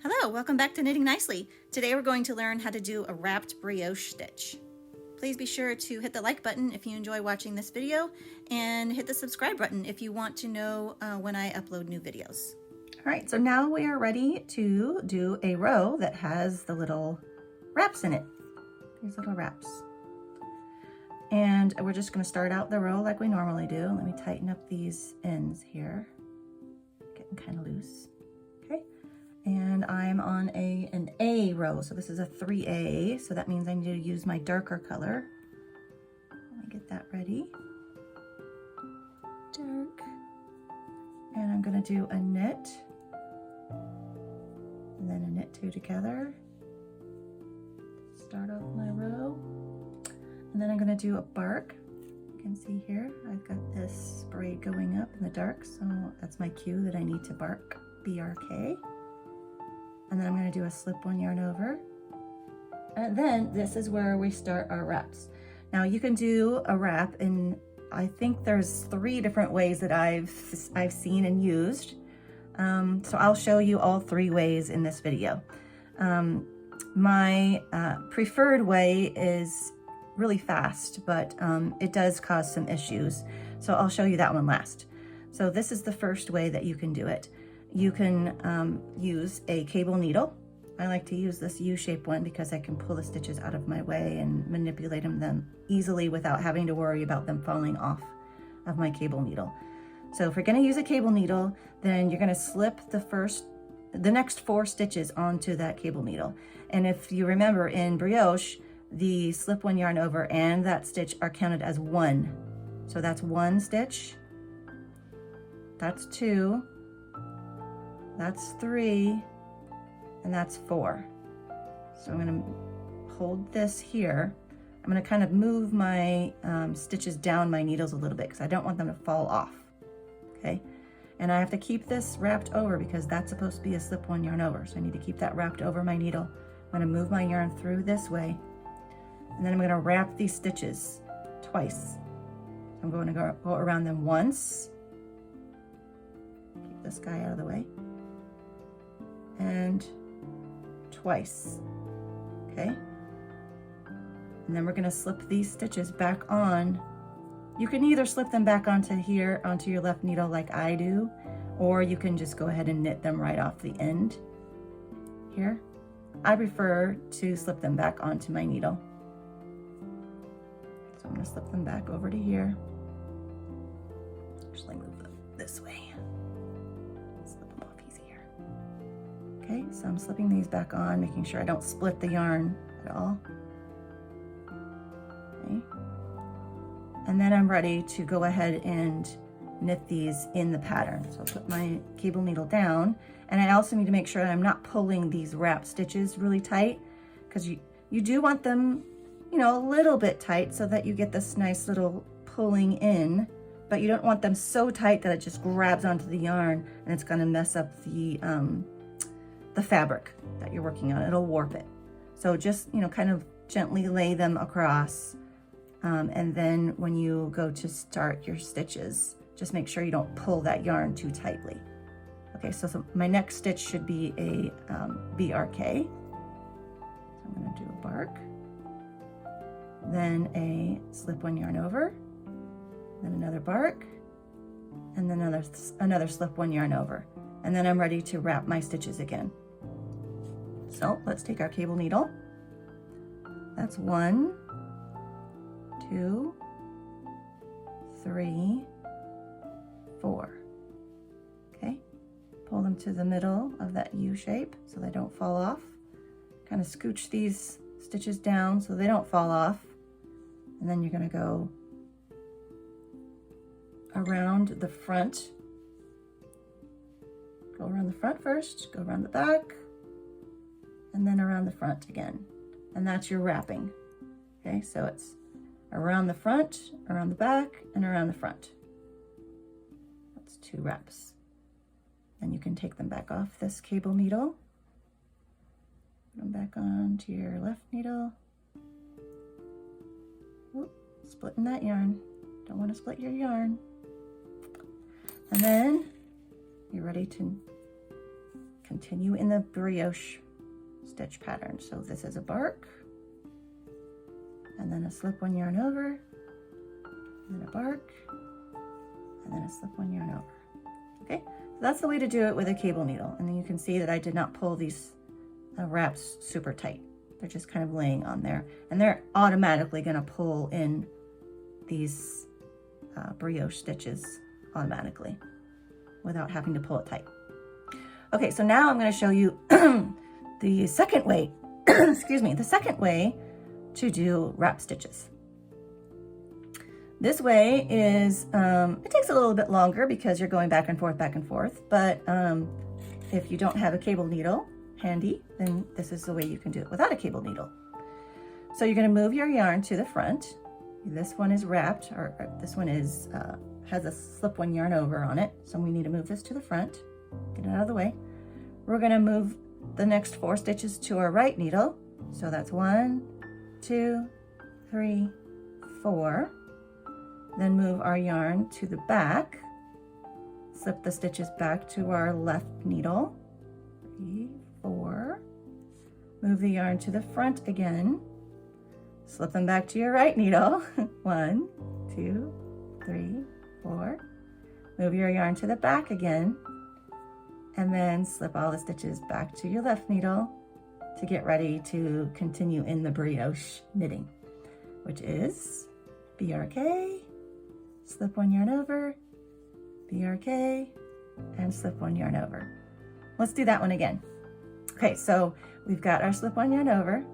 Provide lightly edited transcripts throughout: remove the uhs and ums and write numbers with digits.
Hello, welcome back to Knitting Nicely. Today we're going to learn how to do a wrapped brioche stitch. Please be sure to hit the like button if you enjoy watching this video and hit the subscribe button if you want to know when I upload new videos. All right, so now we are ready to do a row that has the little wraps in it. These little wraps. And we're just going to start out the row like we normally do. Let me tighten up these ends here. Getting kind of loose. Okay. And I'm on an A row, so this is a 3A, so that means I need to use my darker color. Let me get that ready. Dark. And I'm going to do a knit, and then a knit two together. Start off my row. And then I'm going to do a bark. You can see here, I've got this braid going up in the dark, so that's my cue that I need to bark, B-R-K. And then I'm going to do a slip-one yarn over. And then this is where we start our wraps. Now you can do a wrap in, I think there's 3 different ways that I've seen and used. So I'll show you all 3 ways in this video. My preferred way is really fast, but it does cause some issues. So I'll show you that one last. So this is the first way that you can do it. You can use a cable needle. I like to use this U-shaped one because I can pull the stitches out of my way and manipulate them easily without having to worry about them falling off of my cable needle. So if you're going to use a cable needle, then you're going to slip the next 4 stitches onto that cable needle. And if you remember in brioche, the slip one yarn over and that stitch are counted as 1. So that's 1 stitch, that's 2, that's 3, and that's 4. So I'm going to hold this here. I'm going to kind of move my stitches down my needles a little bit because I don't want them to fall off. Okay, and I have to keep this wrapped over because that's supposed to be a slip one yarn over. So I need to keep that wrapped over my needle. I'm going to move my yarn through this way, and then I'm going to wrap these stitches twice. I'm going to go around them once. Keep this guy out of the way. And twice. Okay. And then we're going to slip these stitches back on. You can either slip them back onto here, onto your left needle like I do, or you can just go ahead and knit them right off the end here. I prefer to slip them back onto my needle. So I'm going to slip them back over to here. Actually move them this way. Slip them off easier. Okay, so I'm slipping these back on, making sure I don't split the yarn at all. Okay. And then I'm ready to go ahead and knit these in the pattern. So I'll put my cable needle down, and I also need to make sure that I'm not pulling these wrap stitches really tight, because you do want them, you know, a little bit tight so that you get this nice little pulling in, but you don't want them so tight that it just grabs onto the yarn and it's going to mess up the fabric that you're working on. It'll warp it. So just, you know, kind of gently lay them across. And then when you go to start your stitches, just make sure you don't pull that yarn too tightly. Okay, so my next stitch should be a BRK. So I'm going to do a bark, then a slip one yarn over, then another bark, and then another slip one yarn over. And then I'm ready to wrap my stitches again. So let's take our cable needle. That's 1, 2, 3, 4. Okay, pull them to the middle of that U shape so they don't fall off. Kind of scooch these stitches down so they don't fall off. And then you're going to go around the front. Go around the front first, go around the back, and then around the front again. And that's your wrapping. Okay, so it's around the front, around the back, and around the front. That's 2 wraps. Then you can take them back off this cable needle. Put them back onto your left needle. Oop, splitting that yarn. Don't want to split your yarn. And then you're ready to continue in the brioche stitch pattern. So this is a bark, and then a slip one yarn over, and then a bark, and then a slip one yarn over. Okay, so that's the way to do it with a cable needle. And then you can see that I did not pull these wraps super tight. They're just kind of laying on there, and they're automatically going to pull in these brioche stitches automatically without having to pull it tight. Okay, so now I'm going to show you the second way, excuse me, the second way to do wrap stitches. This way is, it takes a little bit longer because you're going back and forth, but if you don't have a cable needle handy, then this is the way you can do it without a cable needle. So you're going to move your yarn to the front. This one is wrapped, or this one is has a slip one yarn over on it, so we need to move this to the front. Get it out of the way. We're going to move the next 4 stitches to our right needle. So that's 1, 2, 3, 4. Then move our yarn to the back. Slip the stitches back to our left needle. 3, 4. Move the yarn to the front again. Slip them back to your right needle. 1, 2, 3, 4. Move your yarn to the back again, and then slip all the stitches back to your left needle to get ready to continue in the brioche knitting, which is BRK, slip one yarn over, BRK, and slip one yarn over. Let's do that one again. Okay, so we've got our slip one yarn over.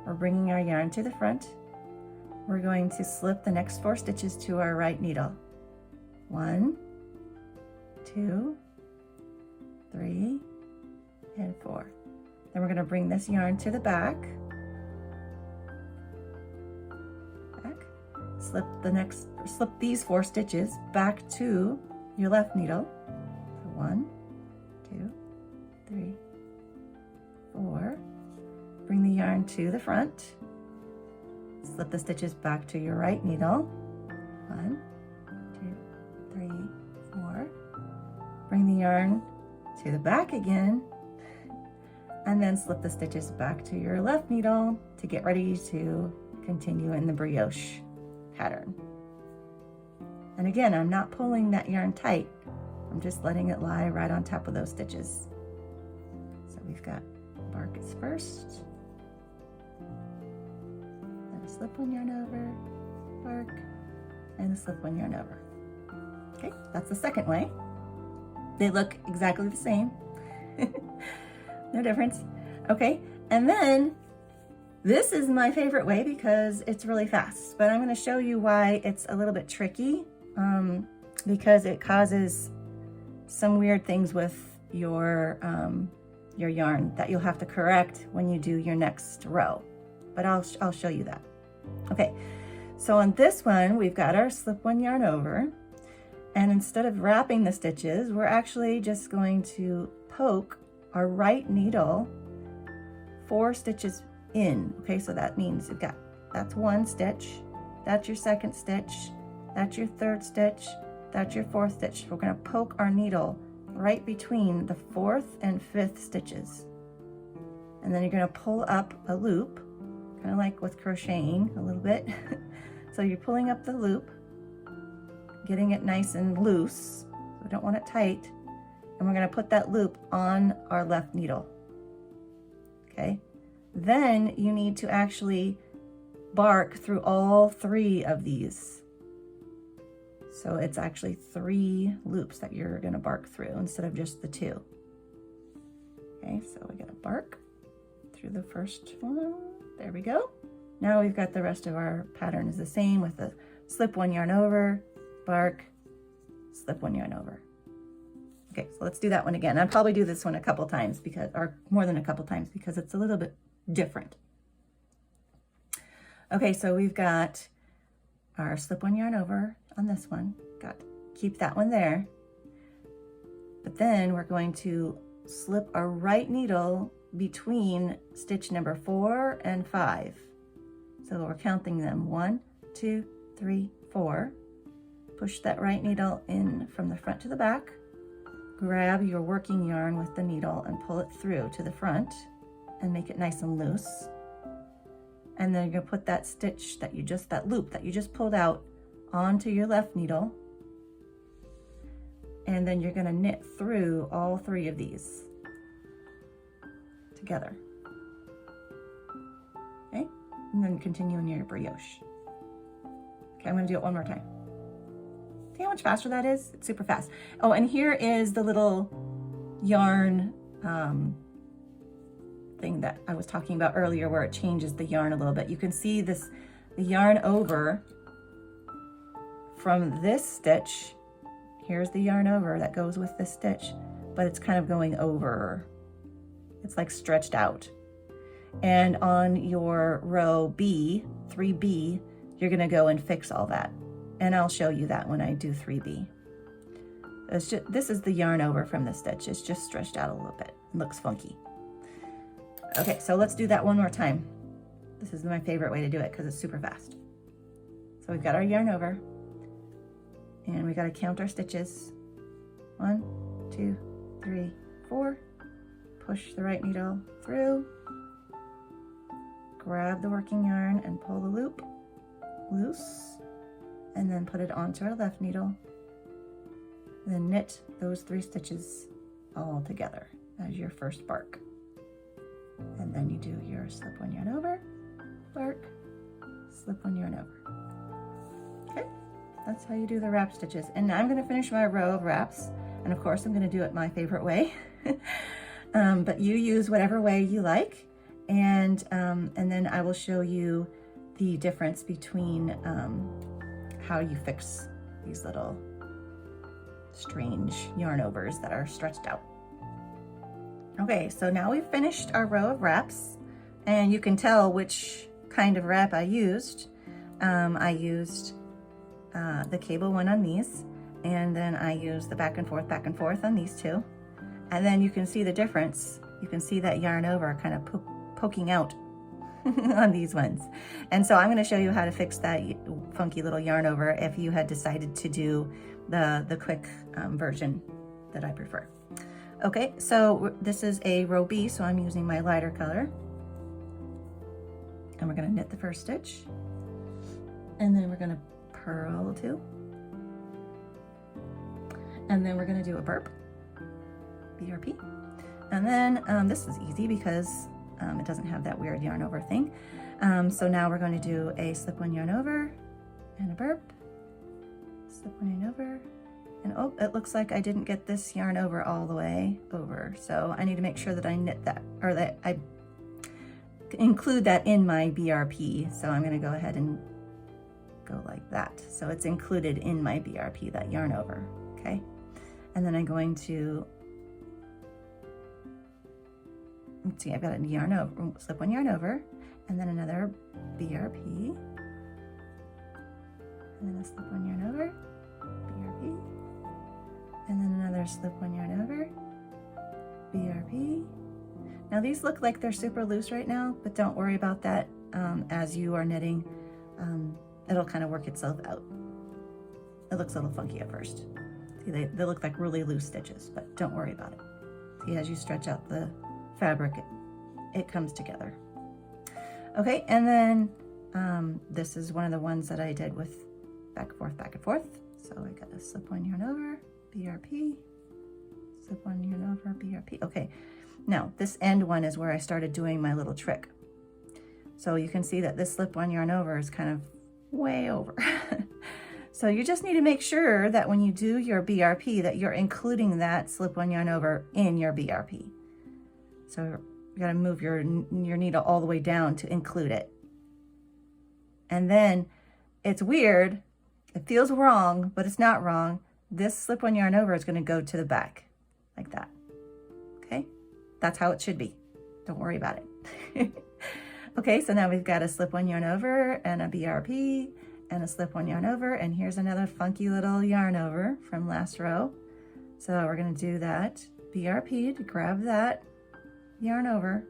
We're bringing our yarn to the front. We're going to slip the next 4 stitches to our right needle. 1, 2, 3, and 4. Then we're going to bring this yarn to the back. Slip these 4 stitches back to your left needle. So 1, 2, 3, 4. Bring the yarn to the front. Slip the stitches back to your right needle. 1, 2, 3, 4. Bring the yarn to the back again, and then slip the stitches back to your left needle to get ready to continue in the brioche pattern. And again, I'm not pulling that yarn tight. I'm just letting it lie right on top of those stitches. So we've got bark is first, then a slip one yarn over, bark, and a slip one yarn over. Okay, that's the second way. They look exactly the same. No difference. Okay, and then this is my favorite way because it's really fast, but I'm going to show you why it's a little bit tricky, because it causes some weird things with your yarn that you'll have to correct when you do your next row, but I'll show you that. Okay, so on this one, we've got our slip one yarn over, and instead of wrapping the stitches, we're actually just going to poke our right needle 4 stitches in. Okay, so that means that's 1 stitch, that's your 2nd stitch, that's your 3rd stitch, that's your 4th stitch. We're going to poke our needle right between the 4th and 5th stitches, and then you're going to pull up a loop, kind of like with crocheting a little bit. So you're pulling up the loop, getting it nice and loose, so we don't want it tight, and we're going to put that loop on our left needle. Okay, then you need to actually bark through all 3 of these. So it's actually 3 loops that you're going to bark through instead of just the 2. Okay, so we got to bark through the first one. There we go. Now we've got the rest of our pattern is the same with the slip one yarn over, bark, slip one yarn over. Okay, so let's do that one again. I'll probably do this one a couple times or more than a couple times because it's a little bit different. Okay, so we've got our slip one yarn over on this one. Keep that one there. But then we're going to slip our right needle between stitch number 4 and 5. So we're counting them 1, 2, 3, 4. Push that right needle in from the front to the back. grab your working yarn with the needle and pull it through to the front and make it nice and loose. And then you're gonna put that stitch that loop that you just pulled out onto your left needle. And then you're gonna knit through all 3 of these together. Okay, and then continue in your brioche. Okay, I'm gonna do it one more time. See how much faster that is? It's super fast. Oh, and here is the little yarn thing that I was talking about earlier where it changes the yarn a little bit. You can see the yarn over from this stitch. Here's the yarn over that goes with this stitch, but it's kind of going over. It's like stretched out. And on your row B, 3B, you're gonna go and fix all that. And I'll show you that when I do 3B. This is the yarn over from the stitch. It's just stretched out a little bit. It looks funky. Okay, so let's do that one more time. This is my favorite way to do it because it's super fast. So we've got our yarn over and we got to count our stitches. 1, 2, 3, 4. Push the right needle through. Grab the working yarn and pull the loop loose. And then put it onto our left needle. Then knit those 3 stitches all together as your first bark. And then you do your slip 1 yarn over, bark, slip 1 yarn over. Okay, that's how you do the wrap stitches. And now I'm going to finish my row of wraps. And of course I'm going to do it my favorite way. But you use whatever way you like. And then I will show you the difference between how you fix these little strange yarn overs that are stretched out. Okay, so now we've finished our row of wraps, and you can tell which kind of wrap I used. I used the cable one on these, and then I used the back and forth on these 2. And then you can see the difference. You can see that yarn over kind of poking out on these ones. And so I'm going to show you how to fix that funky little yarn over if you had decided to do the quick version that I prefer. Okay, so this is a row B, so I'm using my lighter color. And we're going to knit the first stitch. And then we're going to purl 2. And then we're going to do a burp, BRP. And then this is easy because it doesn't have that weird yarn over thing. So now we're going to do a slip 1 yarn over and a burp, slip 1 yarn over, and oh, it looks like I didn't get this yarn over all the way over. So I need to make sure that I knit that, or that I include that in my BRP. So I'm going to go ahead and go like that. So it's included in my BRP, that yarn over, okay? And then I'm going to, let's see, I've got a yarn over, slip 1 yarn over, and then another BRP, and then a slip 1 yarn over, BRP, and then another slip 1 yarn over, BRP. Now these look like they're super loose right now, but don't worry about that. As you are knitting, it'll kind of work itself out. It looks a little funky at first. See, they look like really loose stitches, but don't worry about it. See, as you stretch out the fabric, it comes together. Okay, and then this is one of the ones that I did with back and forth. So I got a slip 1 yarn over, BRP, slip 1 yarn over, BRP. Okay, now this end one is where I started doing my little trick. So you can see that this slip 1 yarn over is kind of way over. So you just need to make sure that when you do your BRP that you're including that slip 1 yarn over in your BRP. So you got to move your needle all the way down to include it. And then it's weird, it feels wrong, but it's not wrong. This slip 1 yarn over is going to go to the back like that. Okay, that's how it should be. Don't worry about it. Okay, so now we've got a slip 1 yarn over and a BRP and a slip 1 yarn over, and here's another funky little yarn over from last row. So we're going to do that BRP to grab that yarn over,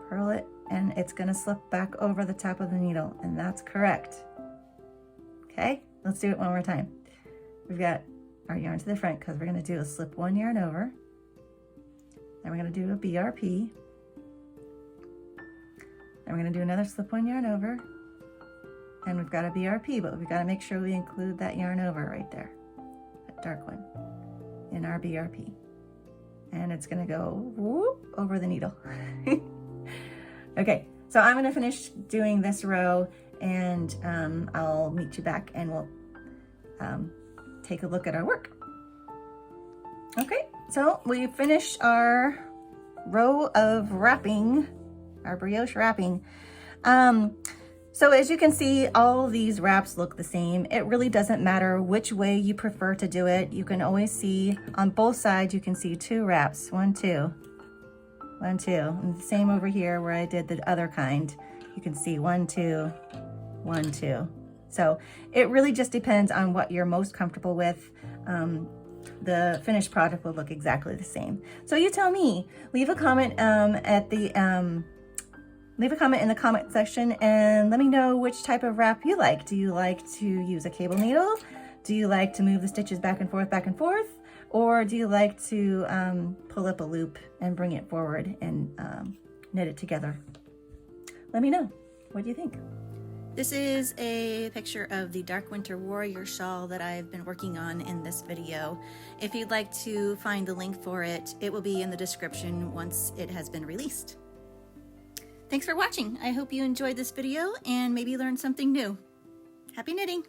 purl it, and it's going to slip back over the top of the needle, and that's correct. Okay, let's do it one more time. We've got our yarn to the front because we're going to do a slip one yarn over. Then we're going to do a BRP. Then we're going to do another slip one yarn over. And we've got a BRP, but we've got to make sure we include that yarn over right there, that dark one, in our BRP. And it's going to go whoop over the needle. Okay, so I'm going to finish doing this row, and I'll meet you back and we'll take a look at our work. Okay, so we finished our row of wrapping, our brioche wrapping. So as you can see, all of these wraps look the same. It really doesn't matter which way you prefer to do it. You can always see on both sides, you can see 2 wraps, 1, 2, 1, 2. And the same over here where I did the other kind. You can see 1, 2, 1, 2. So it really just depends on what you're most comfortable with. The finished product will look exactly the same. So you tell me, leave a comment leave a comment in the comment section and let me know which type of wrap you like. Do you like to use a cable needle? Do you like to move the stitches back and forth? Or do you like to pull up a loop and bring it forward and knit it together? Let me know. What do you think? This is a picture of the Dark Winter Warrior shawl that I've been working on in this video. If you'd like to find the link for it, it will be in the description once it has been released. Thanks for watching. I hope you enjoyed this video and maybe learned something new. Happy knitting!